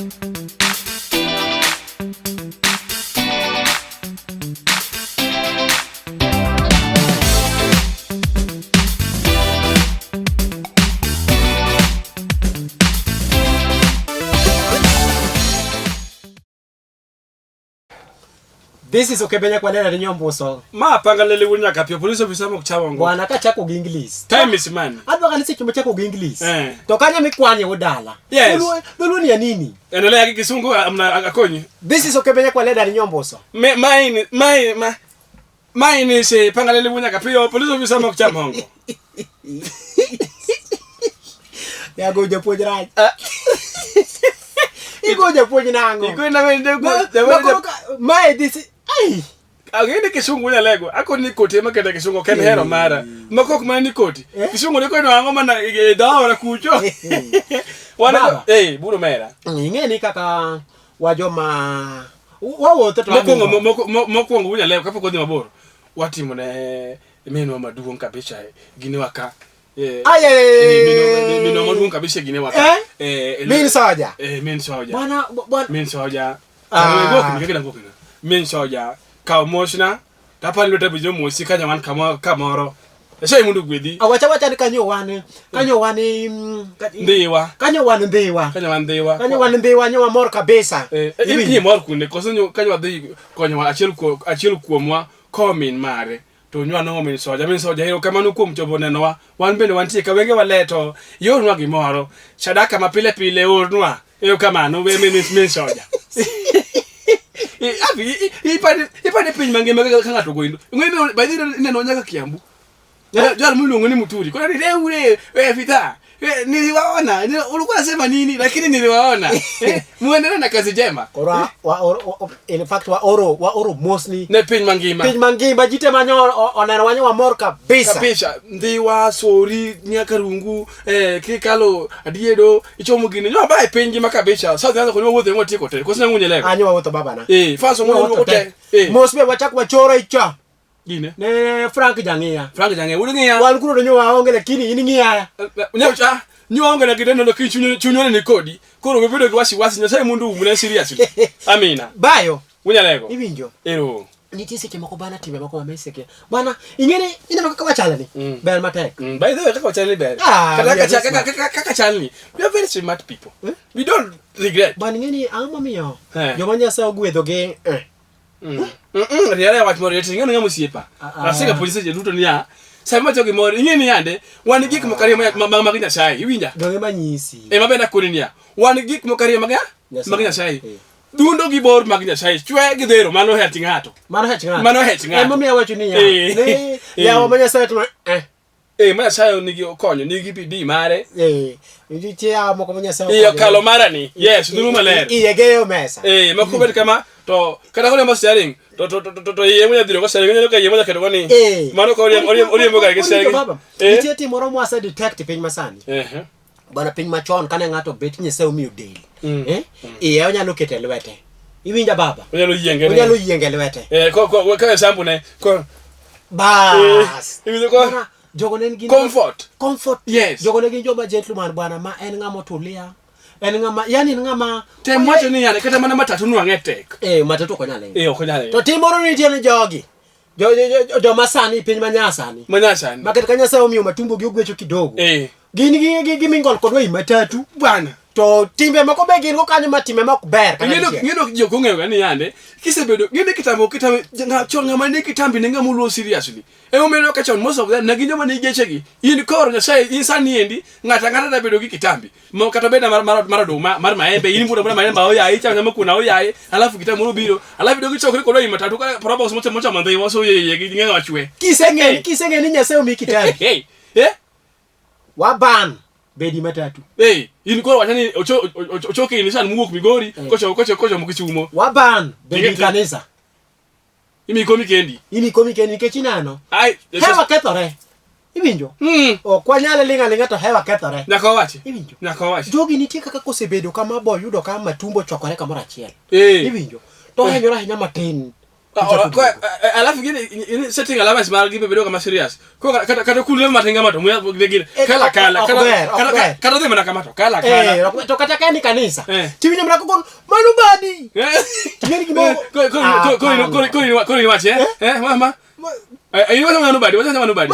This is okebenya kwa nena nyombo so. Ma pangalele wunya kapyo police officer mo kuchawa ngo. Bwana ka chako English. Time is money. Adwa kanise chimo chako English. Tokanya mikwanye udala. Yes. Loluni ya nini? Endelea yaki kisungu amna akonyi. This is okebenya kwa nena nyombo so. Mine is pangalele wunya kapyo police officer mo kuchawa ngo. Ya goja pojra. Igoja pojna ngo. Igona wende go. My this ai agende kisungu nya lego akoni koti makenda kisungu ken hero mara makok mani koti kisungu ne ko no angoma na dawa kucho wana buru mera ngeni kaka wajoma wawo teto mokongo wunya lego kapo kodhi maboro watimo ne meno maduong kabisa gini waka meno maduong kabisa gini waka min soja bana min soja min soja ka moshna tapani lo tabijo mosi kanya wan kamoro ese mundu gwedi awacha ni kanyo wane ndiwa kanyo wan ndiwa nyo mor kabisa ni mor kunde koso kanyo wadhi konyo achiel kuomwa komin mare to nywa no min soja hero kamano kuom chobo neno wan bende wantie ka wenge waleto yornwa gimoro sadaka mapile pile ornwa kamano we min soja ipane piny mangema ka ngato goindo ngene by the neno nyaka Kiambu jalo mulungu ni muturi kwa ni reure fita niliwaona ulikuwa unasema nini lakini niliwaona muendelea na kazi njema in fact wa oro mostly ne piny mangima jite manyo onero wanyo wa mor kabisa ndiwa sori nyaka rungu kikalo adiedo ichomo gine nyo ba piny ngima kabisa sasa anza kunyo wuothe ngoti kote kwa sababu nyelego anyo wuotho baba na faso ngo kote mostly wachakwa choro icha gine ne Frank Jangia ulingia walikuwa nyo waonge lakini ini ngia nyocha nyonga na kidendo ndo kichunyone ni kodi koro webedo kiwasi nyasaye mundu umune serious amina bayo unyalego ibinjo ero nitise kemako bana tibe mako ameseke bana ingene ina makaka chala ni bel matek by the way kaka chala ni bel kaka chala ni we are very smart people we don't regret bana ingene amamiyo jomanya sa ogwedho ge riara wach moro yetinga nga musiepa asika police je luto niya sama jogi moro ingeni yande wan gik mokari maginya sai iwinja donge manyisi mabenda kuninia wan gik mokari maginya sai dundo gi bor maginya sai chwe gi dero mano hetingato mamiya wacho niya ne yawo manya sai to manya sai nigi okonyo nigi PD mare ngiche ya moko manya sai iyo kalo mara ni yes duru maler iyegeyo mesa makubet kama to kada kole mas sharing to yemo nyadiro ko sharing nyalo ka yemo nyaka to ni mano ko oriembo ga sharing nitie timoro mwasa detective piny masani bana piny machon kane ngato bet nyese omiyo del onyalo kete lwete iwinja baba onyalo yienge lwete ko ka sample ne ko bas iwinjo ko jogo nen gin comfort yes jogo nen gin joma gentleman bwana ma en ngamo tulia en ngama yani ngama temwacho ni yane kata mana matatu nu angetek matatu ko nyale okonyale to timoro ni tiene jogi jo masani piny manyasani maket kanyasa omiyo matumbo gi ogwecho kidogo gin gi mingol kodwa i matatu bwana to timbe mako be gin go kanyo matime mako ber ngeno joko ng'eyo ni yande kisebedo gine kitambo chonga mane kitambi nenga mulo seriously omeno ka chon most of them naginyo mane gechegi in koro nyasai insani endi ngata da bedo gi kitambi mo kata beda mar maembe in buda maembe oya icha nyama kuna oya alafu kitambo biro alafu dogi chokri kodo i matatu ka probos mocha mandai waso ye gi ng'eyo achwe kisenge ni nyasai omi kitambi waban bedi matatu in ko wachani ochoke ni san muok Migori kocho mukichumo waban bedi kanisa imi komi kendi kechinano hewa kethore ibinjo kwanyale linga to hewa kethore nyaka wachi ibinjo jogi nitie kaka kosebedo kama boy yudo kama matumbo chokore kamora achiel ibinjo to henyora hinya matin alafu gini setting alama smart gibe bedo kama serious ko kata kulema matenga mato mwegire kala kata dema nakamato kala to kata kani kanisa tiwinya mrako kon manubadi tingeni kibo ko ni wache mama ayo wana manubadi wacha manubadi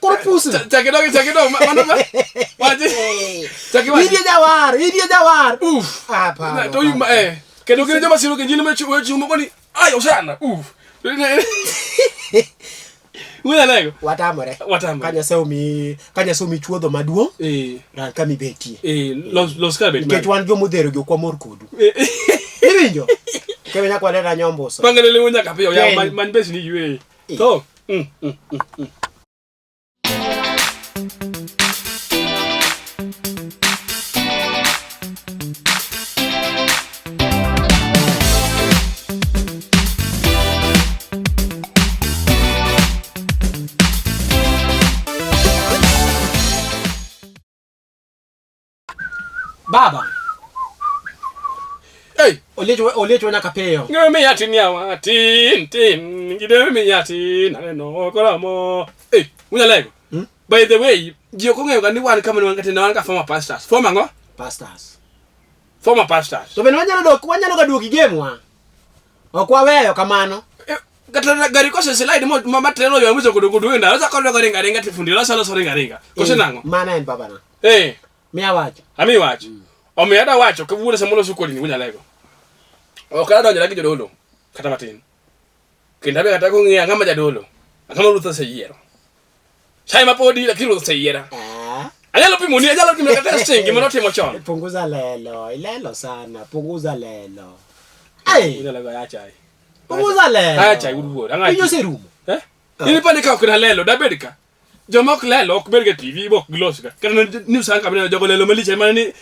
korpus takedo manubadi waje takewa idia jawar apa to yuma kedo kile jama siro kenjini mechu mokoni ayo sana Wala lego. Watamore. Kanya somi chuodho maduong. Ran kami beti. Los kabet. Ket wan jo modhero jo kwa mor kodu. Iwinjo. Kemenya kwa lera nyomboso. Pangelele wonya kapiyo ya man besi ni yue. To. Baba. Hey, olecho na kapeyo. Ngeme yati nyawa tin ngideme yati no kolamo. Hey, unya lego. By the way, jio ko ngeo gani wan kama ngate na wan ka former pastors. Former ngo? Pastors. Former pastors. To beno wanyalo ga duoki game wa. Okwa weyo kamano. Kata gari ko se slide mo mama treno yo mwizo kudukudu wenda. Asa ko gari ngaringa tifundira sala so ringa. Ko se nango. Mana en baba na. Eh. Mia wacho. Ami wacho. O me ada wacho ke wuda samulo sukoli ni unya lego. O kala donja lagi jodolo. Kata matin. Kindabe kata ko ngia ngama jadolo. Akama rutha se yero. Chai mapodi lakini rutha se yera. Ayalo pimoni ayalo kimekata stingi manote mochon. Punguza lelo sana. Punguza lelo. Ai. Unya lego ya chai. Punguza lelo. Ya chai uduwo. Anga. Inyo serumo. Ini panika ko na lelo da bedika. Jomok lelo ok berge TV bok gloss ka. Kana news an kabina jogo lelo mali chama ni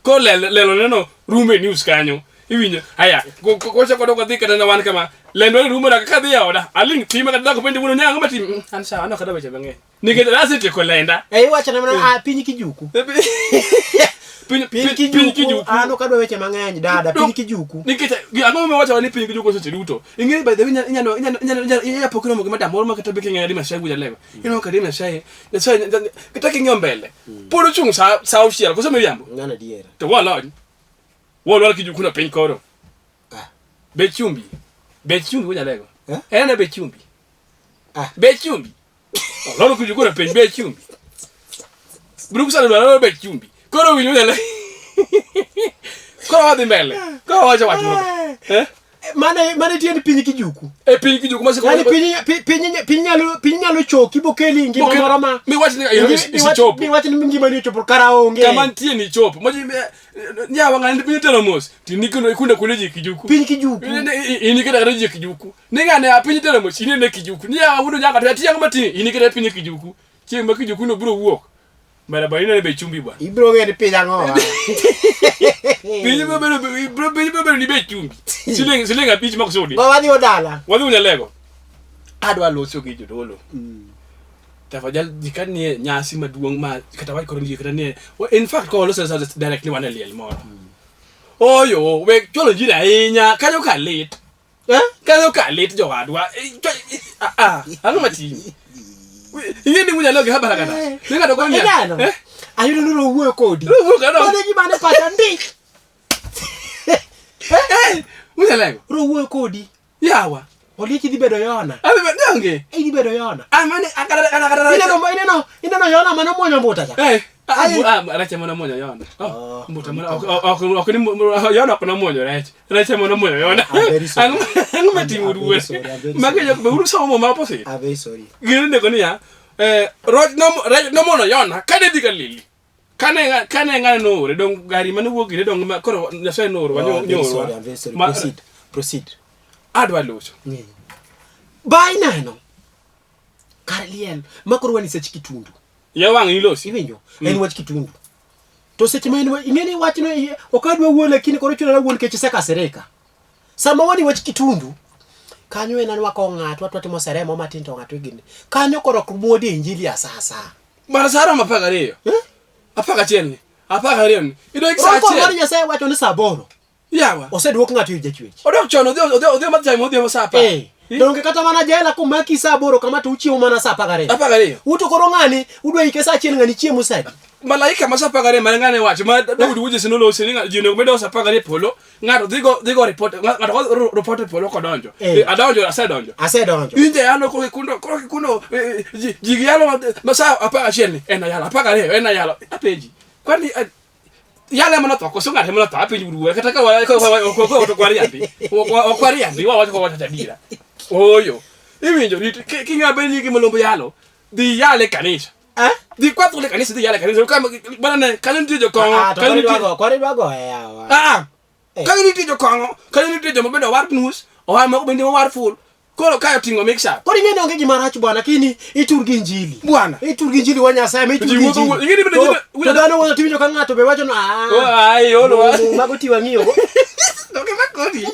ko lelo neno rume news kanyo. Iwinyo. Aya, ko cha ko dogo dhika na wan kama lendo rume na kadhi ya oda. Aling tima ka dako pendi buno nyanga mati. Ansa ano kada beche bange. Nige rasite ko lenda. Wacha na mana pinyi kijuku. Pinyi kijuku. Ano kadwa weche mang'eny dada pinyi kijuku. Nikita ango me wacha wani pinyi kijuku so chiruto. Ingeni by the way inya pokino mo gima damoro makata beke ngari mashagu ya lego. Ino kadima shaye. Na shaye kitaki nyombele. Polo chung sa official ko so me yambo. Ngana diera. To wala kijuku na pinyi koro. Bechumbi wanya lego. Ena bechumbi. Bechumbi. Lolo kijuku na pinyi bechumbi. Bruku sana lolo bechumbi. Koro winyo dele. Koro wadi mbele. Koro wacha watu mrobe. Mane tieni pinyi kijuku. Pinyi kijuku mase ko. Yani pinyi nyalo choki bokeli ngima moroma. Mi wachi ni isi chopo. Mi wachi ni ngima ni chopo karaonge. Kama tieni chopo. Moji nyawa ngani pinyi telemos. Tinikuno ikunda kuleji kijuku. Pinyi kijuku. Ini kada kuleji kijuku. Ninga ne pinyi telemos ini ne kijuku. Nyawa wudo nyaka tia ngama ti ini kada pinyi kijuku. Chemba kijuku no bro walk. Mara baina ne bechumbi bwana. Ibro ngene pija ngo. Pinyi bebe ni bechumbi. Silenga pichi makusudi. Ba wadi odala. Wadi unya lego. Adwa loso ki jodolo. Tafadhali jikani nyasi maduong ma kata wai koroni kata ne. In fact ko loso directly wana liel moro. Oyo we cholo jira inya kanyo ka late. Kanyo ka late jo adwa. Ano matini. Ingeni munya leo habara kana. Ninga dogonya. Ayudo nuro wuo kodi. Kode gimane pacha ndi. Munya lego. Ro wuo kodi. Yawa. Oliki di bedo yona. Abi bendange. Di bedo yona. Amane akara. Ineno yona mano monyo mbuta cha. Racha mwana monyo yona. Mbuta mwana. Okuni yona kuna monyo racha. Racha mwana monyo yona. Angu mati muruwe. Magejo kuburu somo maposi. Very sorry. Girinde konia. Roj no mono yona. Kade diga lili. Kane ngane no redong gari manu wogi redong koro na sai no wanyo nyoro. Very sorry. Proceed. Adwa loso. Bai nano. Karliel, makoro wani sechi kitundu. Ya wang ilosi. Iwenyo. Eni wach kitundu. To sechi mani ingeni wach no okadwa wuo lakini koro chuna wuon keche seka sereka. Sama wani wach kitundu. Kanyo ena wako ng'ato atimo seremo matin to ng'ato gini. Kanyo koro kumuodi injili asasa. Mara sara mapaga reyo. Apaga cheni. Apaga reyo. Ido iksa cheni. Roko wani nyasaya wacho ni saboro. Yawa. Oseduok ng'ato ir jachwech. Odok chono odhi matime odhi mosapa. Donge kata mana jela kumaki saa 8 kama to uchiemo mana saa 12. 12. Uto koro ng'ani udwa ike saa 1 ng'ani chiemo sadi. Malaika ma saa 12 ma ng'ane wacho ma Daudi wuje sinolo sininga jino medo saa 12 polo ng'ato dhigo report ng'ato report polo kodonjo. Adonjo asedonjo. Inje yano ko kuno jigi yalo ma saa 11 ena yalo 12 ena yalo apeji. Kwani yale mana to ko so ng'ate mana to apeji buru kata ka ko kwari andi wa wacho tadira. Oyo. Iwinjo kinga beni ki molombo yalo. Di yale kanisa. Di 4 le kanisa di yale kanisa. Kama bana kanisa tijo kongo. Kwari dwago yawa. Kanisa tijo kongo. Kanisa tijo mabendo war news. O ha mako bende war full. Kolo kayo tingo mix up. Kodi ngene onge gimarach bwana kini iturgi injili. Bwana. Iturgi injili wanya saa iturgi injili. Ngene bende dano wono timijo ka ng'ato be wacho no mago tiwa ng'iyo. Doke makodi.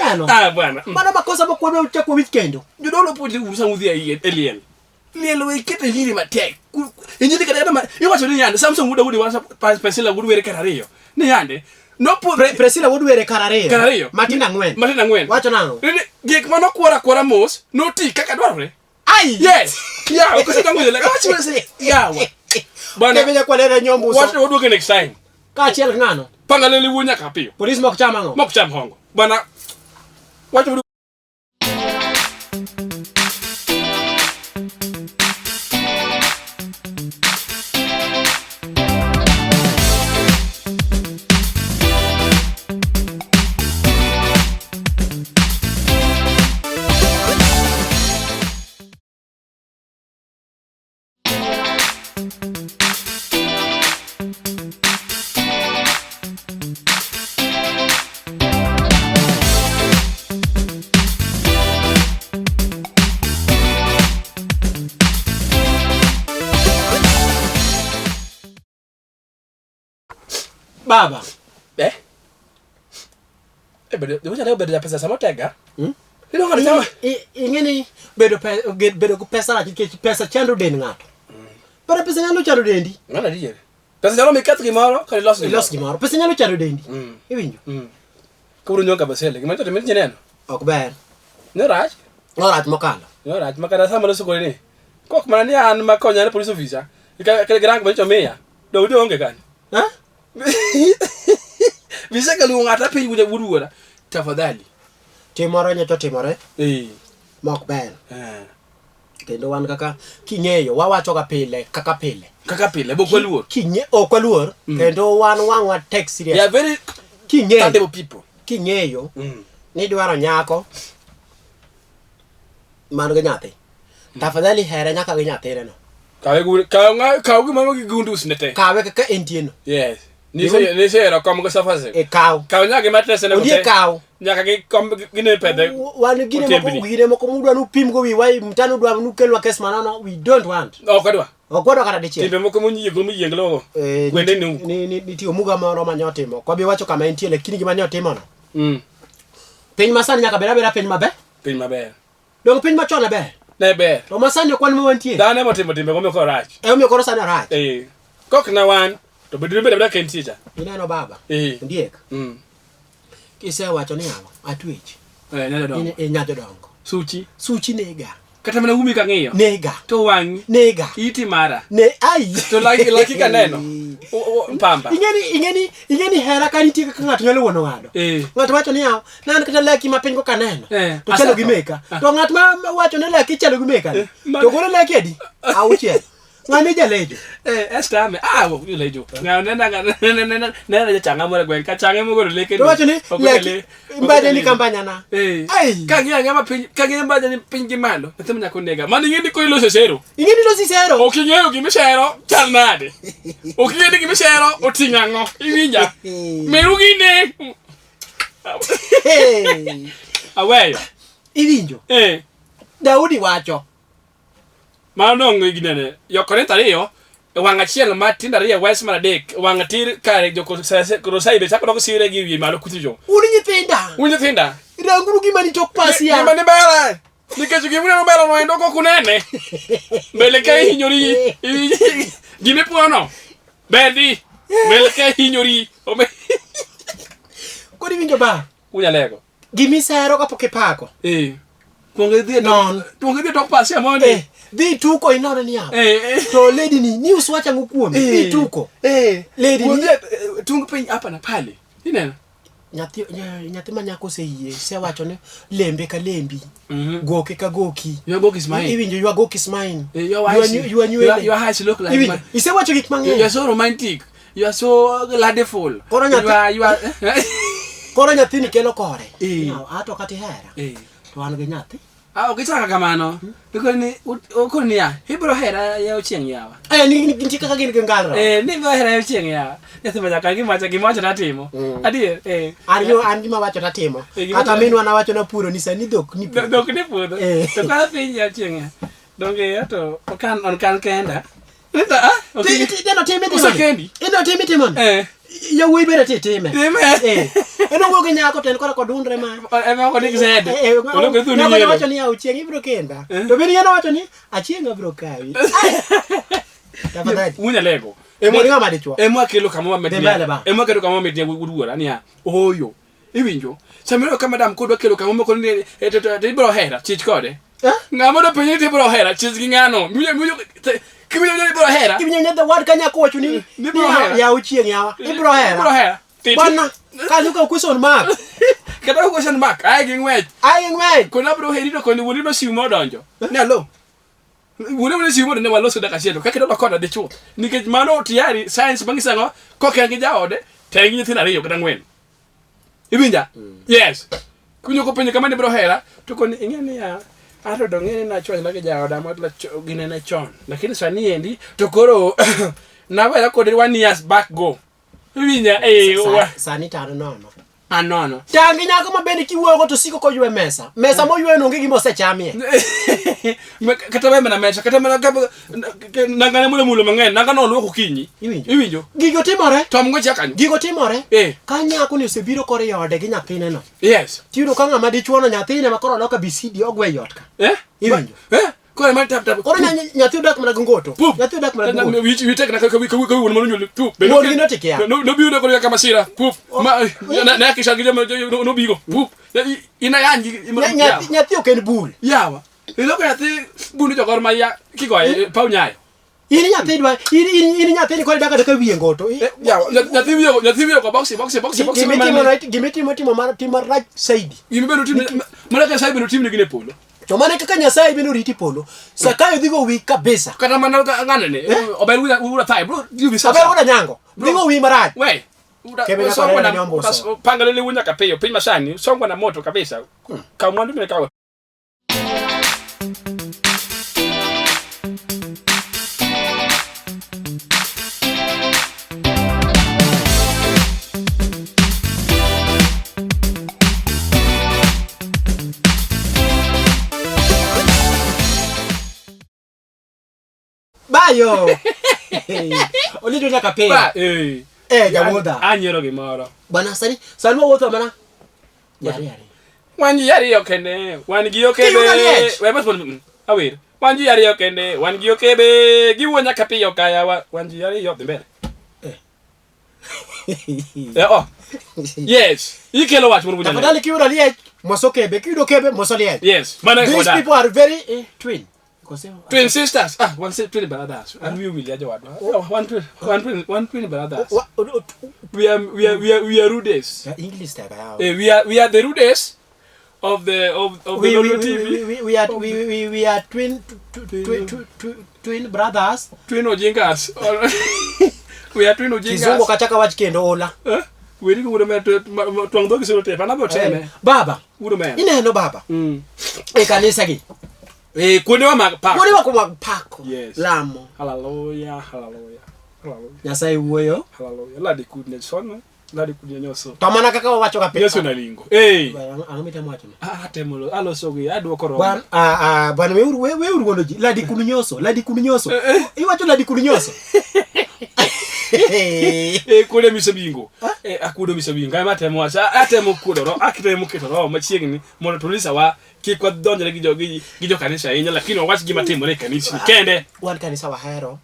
Bwana. Mana makosa mokwadwa chako weekend. Jodolo puonje usa mudhi ai eliel. Liel we kete injili matek. Injili kata ma iwacho ni yande Samson Wood wasa Priscilla Wood were karario. Ni yande no Priscilla Wood were karario. Matina ngwen. Wacho nango. Gik mano kwara mos no ti kaka dwarore. Ai. Yes. Ya, ukose tangu ile. Wacho wese. Yawa. Bwana benya kwa lera nyombo. Wacho woduoke next time. Ka chiel ng'ano. Pangalele wunya kapio. Police mok chama ngo. Mok cham hongo. Bwana wacho Baba. Bedo pesa sama tega. Ino ngani sama. Ingeni bedo ku pesa la kike pesa chando den ng'ato. Para pesa nyalo chando dendi. Ngana diye. Pesa nyalo mikati gimoro kali los gimoro. Pesa nyalo chando dendi. Iwinjo. Kuru nyonga basele. Gimacho temen neno. Ok ber. No rach mokalo. No rach makana sama lo sokole ni. Kok mana ni an makonya ne police officer. Kale grang bacho meya. Do onge kan. Bisa kalu ngata piny kuja wuduora tafadhali timore nyato timore mok ber kendo wan kaka king'eyo wawacho ga pile kaka pile bokwaluor okwaluor kendo wan wangwa take serious. Yeah, very king'eyo people. King'eyo ni dwaro nyako man ga nyathi tafadhali here nyaka ga nyathi no kawe gimama gi gundus nete kawe kaka entieno. Yes. Ni se era como que safase. Kaw nyaka matrese na kote. Kaw. Nyaka gi gine pede. Wan gine moko mudwa nu pim go wi wai mtano dwa nu kelwa kes manano we don't want. Okwadwa kata dichiel. Timbe moko muyienglo. Gwende ni tiyo muga moro manyotimo. Kwa bi wacho kama entie lakini gima nyotimo no. Piny masani nyaka bera piny maber. Piny maber. Dong piny machon ber. Ne ber. To masani okwan mo wantie. Dane motimo timbe gomo ko rach. Omiyo koro sani rach. Kok na wan to beda kentija. Ineno baba. Ndiek. Kise wacho ni yawa atwech. Nyajo dongo. Suchi nega. Kata mana umi ka ng'iyo. Nega. To wangi. Nega. Iti mara. Ai. To laki ka neno. Pamba. Ingeni hera ka nitie ka ng'ato nyalo wono ng'ado. Ng'ato wacho ni yawa nan kata laki mapiny go kaneno. To chalo gi meka. To ng'at ma wacho ni laki chalo gi meka. To golo laki edi. Auchiel. Ngani jalejo. Esta me. Lejo. Nena changa mora gwen ka changa mo golo leke. To wacho ni laki mbade ni kampanya na. Ai. Kangia ngama piny, kangia mbade ni piny gimalo. Natemo nyako nega. Mani ngeni ko ilo sesero. Ingeni lo sisero. Oking'eyo gimisero chal nade. Oking'eyo gimisero oting'ango. Iwinja. Meru gine. Aweyo. Iwinjo. Daudi wacho. Mano nginene yokore tariyo wanga chiel matinda riya wes mara dek wanga tir kare joko sase krosai be chako sire gi wi malo kutijo uni nyithinda ranguru gima ni tok pasia gima ni bela nikecho gima no bela no endo ko kunene bele kai hinyori gime puono bedi bele kai hinyori kodi winjo ba Unyalego. Gimisero kapok ipako. Kuonge dhie tok pasia mondi. Dhi tuko inone ni hapo. To lady ni uswacha ngukuome. Dhi tuko. Lady ni tung piny hapa na pale. Inena. Nyathi manyako seyie sewacho ne lembe ka lembi. Goki ka goki. Your goki is mine. Even your goki is mine. Your eyes look like mine. Isewacho gik mang'eny. You are so romantic. You are so ladeful. You are Koro nyathini kelo kore. Ato kati hera. To an gi nyathi. Okichaka kamano. Because ni okoni ya. Ibro hera ya ochieng' yawa. Nitie kaka gin gi ngalro. Ni ibro hera ya ochieng' yawa. Nyathi manyaka gimacho natimo. Adier. An gima wacho natimo. Kata minwa na wacho na puro ni sani dhok ni puro. Dhok ni puro. To kwa piny ya ochieng' ya. Donge to okan kenda. Ino timi Usakendi. Ino timi timon. Ya wuoi bere titime. Eno wuogi nyako ten kora kodundre ma. Ema ko dik zed. Oloke thuni yelo. Wacho ni auchieng' ibro kenda. To bini yeno wacho ni achieng' abro kawi. Tafadhali. Unyalego. Ema dichwo. Ema kelo kama media. Ema kelo kama media wuduora ni ya. Oyo. Iwinjo. Samiro kama dam kodwa kelo kama ko ni ibro hera chich kode. Ngamo do penye ibro hera chich gi ngano. Miyo Kibinyo ibro hera. Kibinyo nyada wad kanya ko wacho ni ya uchieng' yawa. Ibro hera. Bana kaluka question mark. Kada question mark. Ai gi ng'wech. Kona bro herito koni wuri no simu donjo. Ne lo. Wuri simu ne waloso daka chieto. Kaka do koda de chuo. Nikech mano tiari science bangisango koke gi jaode. Tengi nyithi ariyo kata ng'wen. Ibinja? Yes. Kunyo ko penye kama ne bro hera to koni ing'eni ya ato dong'eni na chon lagi jaoda matla gine na chon. Lakini sani endi to koro na wera kodi 1 years back go. Winya sani tano nono. Anono. Tangi nyako mabende kiwuogo to siko koywe mesa. Mesa moywe no ngigi mosechamie. Kata wema na mesa, kata mana nangane mulo mang'eny, nangano luoko kinyi. Iwinjo. Gigo timore. Tom go chakanyo. Gigo timore. Ka nyako ni osebiro kore yode gi nyathine no. Yes. Tiro ka ng'ama dichuo no nyathine makoro loka BCD ogwe yot ka. Iwinjo. Kore man tap. Koro nyathi odak mana gongoto. Nyathi odak mana gongoto. We take na ka won manu nyulu. Pup. Won gi notik ya. No biudo kore kama sira. Pup. Na kisha gije no bigo. Pup. Ina yangi. Nyathi oken bul. Yawa. Iloko nyathi bundu jogor maya kigoye pau nyayo. Ini nyathi dwa ini nyathi ni kore daga ka wiye ngoto. Yawa. Nyathi wiye ko boxi. Gimetimo mar timar right side. Gimebedo tim. Malaka side bedo tim ni gine polo. To mane kaka Nyasaye bino riti polo. Sakayo dhigo wi kabisa. Kata mana ngane ne. Obel ura thai bro. Obel ura nyango. Dhigo wi maraj. We. Songwa na pangale wunya kapeyo PINY MASANI. Songwa na moto kabisa. Kamwandu mene kawa. Bayo. Olido na kapea. Jamuda. Anyero gimoro. Bana sani wotho mana. Yari. Wanji yari yokende. Wanji yokebe. Webas bon. Awir. Wanji yari yokende. Wanji yokebe. Giwonya kapea kaya wanji yari yokende. Yes. Ikelo watch mun bunya. Tafadhali kiura liye. Mosokebe. Kido kebe mosoliye. Yes. These people are very twin. Twin sisters. Twin brothers. And we will judge one twin brothers. We are Rudes. English tag. We are the Rudes of the Lolwe TV. We are twin brothers. Twin ojingas. We are twin ojingas. Kizungu kachaka wachikendo ola. We ni kudo me twang dogi solo te pana boteme. Baba. Kudo me. Ineno baba. Kanisa gi. Kune wa magpako. Kune wa kumagpako. Yes. Lamo. Hallelujah. Nyasaye wuoyo. Hallelujah. Ladi kudne sono. Ladi kudne nyoso. Tamana kaka wacho ka pesa. Yesu na lingo. Angomita mwacho. Temulo. Alo sogi adwoko ro. Bwana weuru wonoji. Ladi kununyoso. Iwacho ladi kununyoso. Kule misabingo. Akudo misabingo. Ai matemo acha atemo kudo ro. Akitemo kitoro machiegni mondo tulisa wa kikwa donjere gijo kanisa yenya lakini wawach gima timore kanisa kende wan kanisa wa hero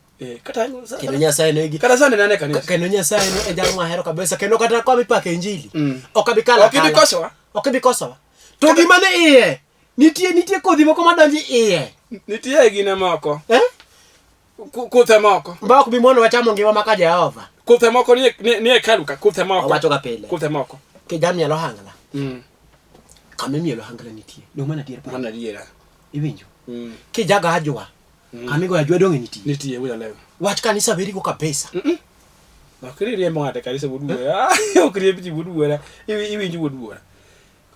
kata kendo Nyasaye no igi kata sande nane kanisa kendo Nyasaye no ejaro wa hero kabisa kendo kata kwa mipaka injili okabikala okibikoso Ok bi koso. To gima ne iye. Nitie kodhi moko madonji iye. Nitie gine moko. Kuthe moko. Mbak bi mono wachamo ngima maka Jehova. Kuthe moko ni kaluka kuthe moko. Wacho ga pile. Kuthe moko. Ke jam nyalo hangla. Kame mielo hangla nitie. No mana diere. Mana diere. Iwinjo. Ke jaga ajwa. Kame go ajwa donge nitie. Nitie wuya lewe. Wach kanisa beri go kabisa. Okiri riembo ng'ate kanisa wuduwa. Okiri biji wuduwa. Iwinjo wuduwa.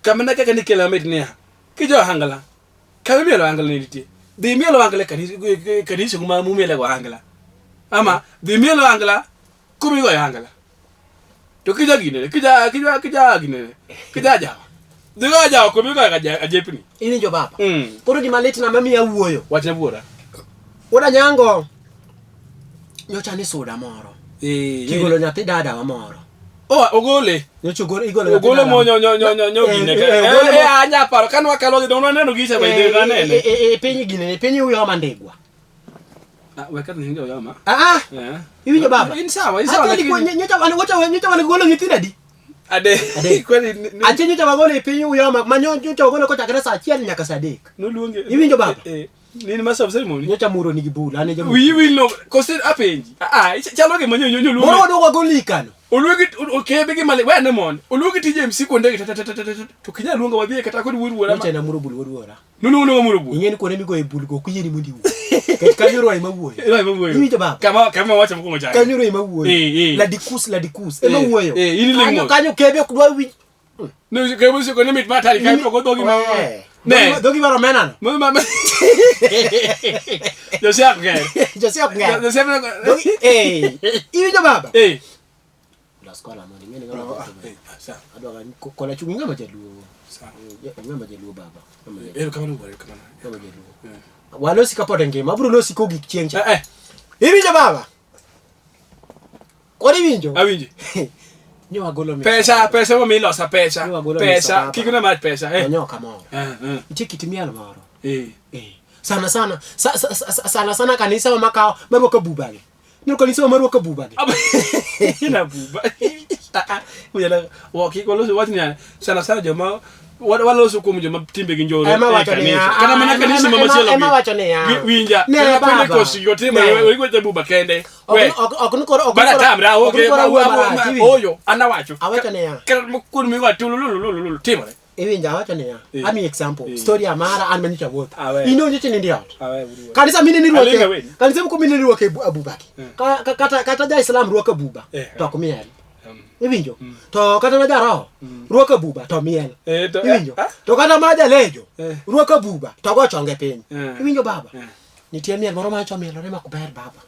Kama na kaka nikela mednia. Kijo hangla. Kame mielo hangla nitie. Dhi mielo hangla kanisa kuma mumiele go hangla. Ama dhi mielo hangla kumi go hangla. To kija gine, kija gine. Kija jawa. Diga jawa kumi go ajepni. Ini jo baba. Koro gima leti na mami ya wuoyo. Wachna buora. Oda nyango. Nyocha ni soda moro. Kigolo nyathi dada wa moro. Ogole. Nyocha igolo. Ogolo mo nyo gine. Anya paro kan wakalo dono neno gisa ba ide na nene. Penyi gine, penyi uyo mandegwa. Weka ni ndio yama. Iwinjo baba. Ni sawa lakini nyocha wana golo nyithinda di. Ade kweli ati nyocha wagolo penyi uyo nyocha wagolo ko chakra saa 1 nyaka saa 3. No luonge. Iwinjo baba. Nini master of ceremony? Nyocha muro ni gibula ane jamu. We will know cause apenji. Chaloge manyo luonge. Moro do wagolikano. Olugi okebe gi male wene mon. Olugi tije MC ko ndege to kinya luonga wadhi kata ko wuora. Nyocha na muro bul wuora. No muro bul. Ingeni ko ne migo e bul go kuyeni mundi wu. Ket kanyoro ai mawuoyo. Ai mawuoyo. Iwinjo baba. Kama wacha mko ngoja. Kanyoro ai mawuoyo. La dikus. Mawuoyo. Ini lengo. Kanyo kebe kudwa wi. No kebe se ko ne mit matari kai ko dogi ma. Ne, dogi baro menano. Mama. Yo sé que. Yo sé dogi iwinjo baba. La scuola moni ngene ngalo. Sa. Adwa ko la chungi ngama jaluo. Sa. Ngama jaluo baba. Kama ngama jaluo. Walo sikapote ngema, abro lo sikogi chiengcha. Iwinjo baba. Kodi winjo? Awinji. Nyo agolo mi. Pesa mo mi losa pesa. Kikuna mat pesa. Nyoka mo. Itikitimialo maro. Sana kanisa wa makao maruka bubage. Nyo kanisa wa maruka bubage. Ina buba. Uyala waki ko lo wati nyana. Sana joma wala so ko mjoma timbe ginjoro. Kana mana kanisa mama chelo. Ema wacho ne ya. Winja. Kana pele ko sigote ma wiko te buba kende. Okun bara tamra oyo ana wacho. Awacho ne ya. Kana mukun mi watu lulu timore. Iwinja wacho ne ya. Ami example. Story ya mara an manicha wote. Ino nyote ndi out. Kanisa mine ni ruoke. Kanisa mko mine ni ruoke abubaki. Kata ja Islam ruoke buba. To kumiel. Iwinjo. To kata na jaro. Ruoke buba to miel. Iwinjo. To kata maja lejo. Ruoke buba to go chonge piny. Iwinjo baba. Nitie miel moro ma cho miel rema kuber baba.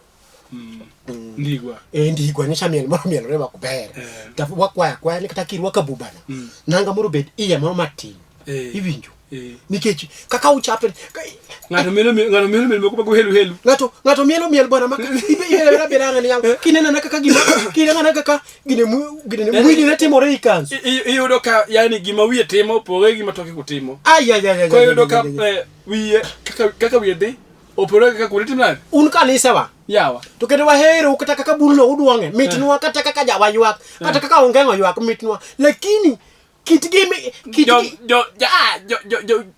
Ndigwa. Ndigwa ni chamiel moro miel rema kuber. Ta wakwa ni kata kiruoke buba na. Nanga moro bed iye moro matin. Iwinjo. Nikechi kaka uchape ngato melo moko bago helu ngato mielo bwana maka ibe beranga ni yangu kinena nakaka gine mwili na timore ikanzu iyudo ka yani gima wiye timo pore gima toke kutimo ko yudo ka wiye kaka wiye de opore kaka kulitimna un kanisa wa yawa to kendo wa hero ukata kaka bulno udwange mitnwa kata kaka jawa ywak kata kaka ongengo ywak mitnwa lakini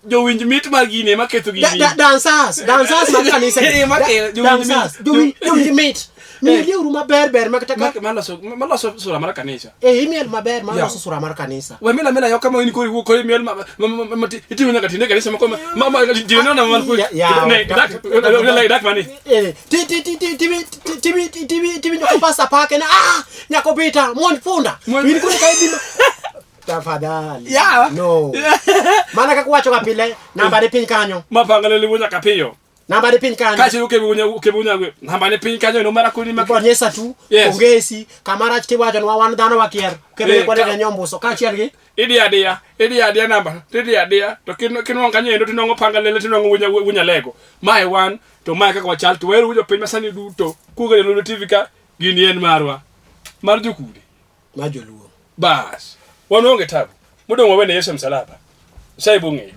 jo winj mit mar gine maketho gini dancers makanisa dancers jo winj mit mieli uru maber makataka maloso sura mar kanisa imiel maber maloso sura mar kanisa we mila yo kama ini ko miel itimu na katinde kanisa mama dino na man ko like that mani timi nyoko pasta pake na nyako bita mon funda ini ko kaidino tafadhali. No. Mana kakuwacho kapile namba de pin kanyo. Mapangale libunya kapiyo. Namba de pin kanyo. Kachi ukebunya namba de pin kanyo no mara kuni makonyesa tu. Ongesi kamara chkiwacho no wan dano wakier. Kebe kwa de nyombuso kachi algi. Idi adia namba. Idi adia to kino kanyo ndo tinongo pangale tinongo wunya lego. Mai one to mai kaka wachal to weru ujo pin masani duto. Kugele Lolwe TV ka gini en marwa. Marju kude. Majoluo. Bas. Wanonge tabu. Mudo mwene Yesu msalaba. Saibu ngeyo.